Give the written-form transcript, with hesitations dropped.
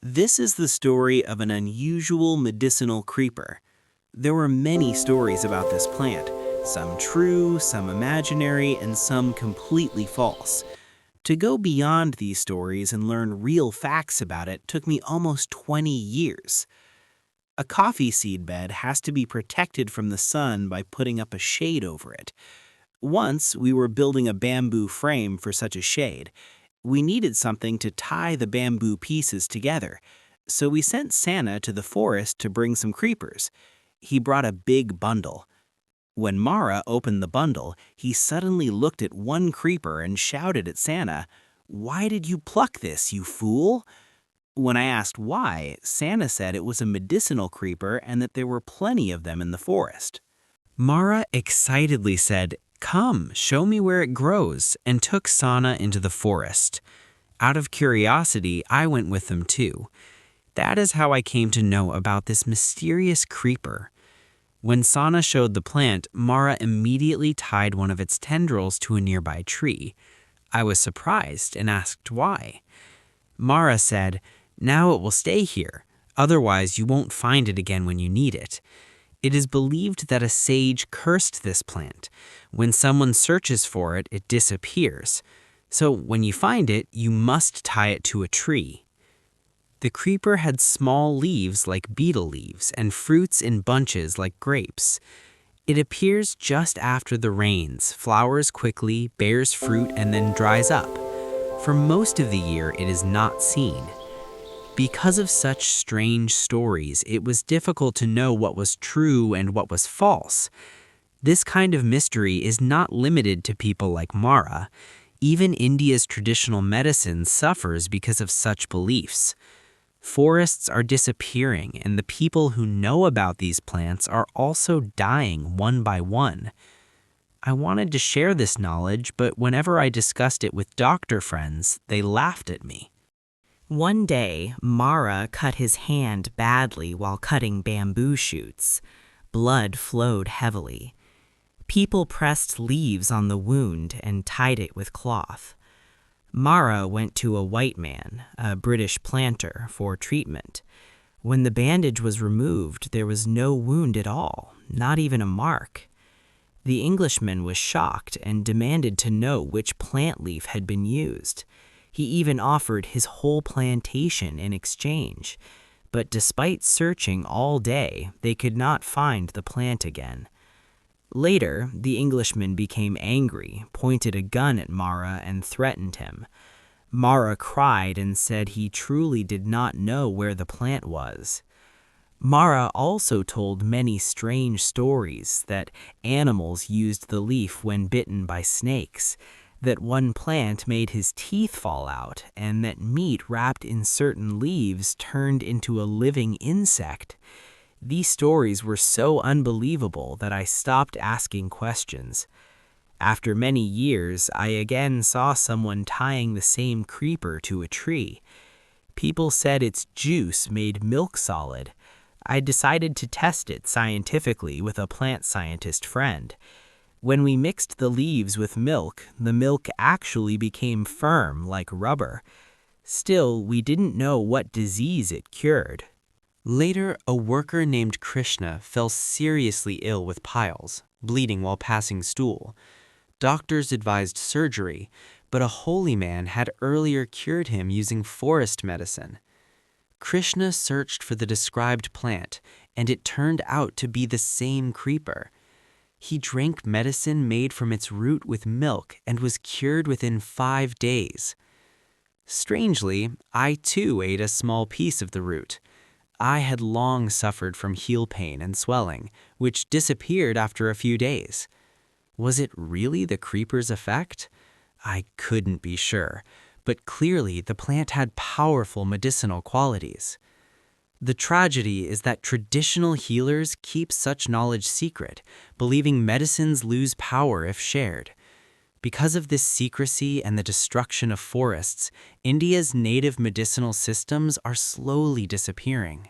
This is the story of an unusual medicinal creeper. There were many stories about this plant, some true, some imaginary, and some completely false. To go beyond these stories and learn real facts about it took me almost 20 years. A coffee seed bed has to be protected from the sun by putting up a shade over it. Once, we were building a bamboo frame for such a shade. We needed something to tie the bamboo pieces together, so we sent Santa to the forest to bring some creepers. He brought a big bundle. When Mara opened the bundle, he suddenly looked at one creeper and shouted at Santa, "Why did you pluck this, you fool?" When I asked why, Santa said it was a medicinal creeper and that there were plenty of them in the forest. Mara excitedly said, "Come, show me where it grows," and took Sana into the forest. Out of curiosity, I went with them too. That is how I came to know about this mysterious creeper. When Sana showed the plant, Mara immediately tied one of its tendrils to a nearby tree. I was surprised and asked why. Mara said, "Now it will stay here, otherwise you won't find it again when you need it." It is believed that a sage cursed this plant. When someone searches for it, it disappears. So when you find it, you must tie it to a tree. The creeper had small leaves like beetle leaves and fruits in bunches like grapes. It appears just after the rains, flowers quickly, bears fruit, and then dries up. For most of the year, it is not seen. Because of such strange stories, it was difficult to know what was true and what was false. This kind of mystery is not limited to people like Mara. Even India's traditional medicine suffers because of such beliefs. Forests are disappearing, and the people who know about these plants are also dying one by one. I wanted to share this knowledge, but whenever I discussed it with doctor friends, they laughed at me. One day, Mara cut his hand badly while cutting bamboo shoots. Blood flowed heavily. People pressed leaves on the wound and tied it with cloth. Mara went to a white man, a British planter, for treatment. When the bandage was removed, there was no wound at all, not even a mark. The Englishman was shocked and demanded to know which plant leaf had been used. He even offered his whole plantation in exchange, but despite searching all day, they could not find the plant again. Later, the Englishman became angry, pointed a gun at Mara, and threatened him. Mara cried and said he truly did not know where the plant was. Mara also told many strange stories that animals used the leaf when bitten by snakes, that one plant made his teeth fall out, and that meat wrapped in certain leaves turned into a living insect. These stories were so unbelievable that I stopped asking questions. After many years, I again saw someone tying the same creeper to a tree. People said its juice made milk solid. I decided to test it scientifically with a plant scientist friend. When we mixed the leaves with milk, the milk actually became firm like rubber. Still, we didn't know what disease it cured. Later, a worker named Krishna fell seriously ill with piles, bleeding while passing stool. Doctors advised surgery, but a holy man had earlier cured him using forest medicine. Krishna searched for the described plant, and it turned out to be the same creeper. He drank medicine made from its root with milk and was cured within 5 days. Strangely, I too ate a small piece of the root. I had long suffered from heel pain and swelling, which disappeared after a few days. Was it really the creeper's effect? I couldn't be sure, but clearly the plant had powerful medicinal qualities. The tragedy is that traditional healers keep such knowledge secret, believing medicines lose power if shared. Because of this secrecy and the destruction of forests, India's native medicinal systems are slowly disappearing.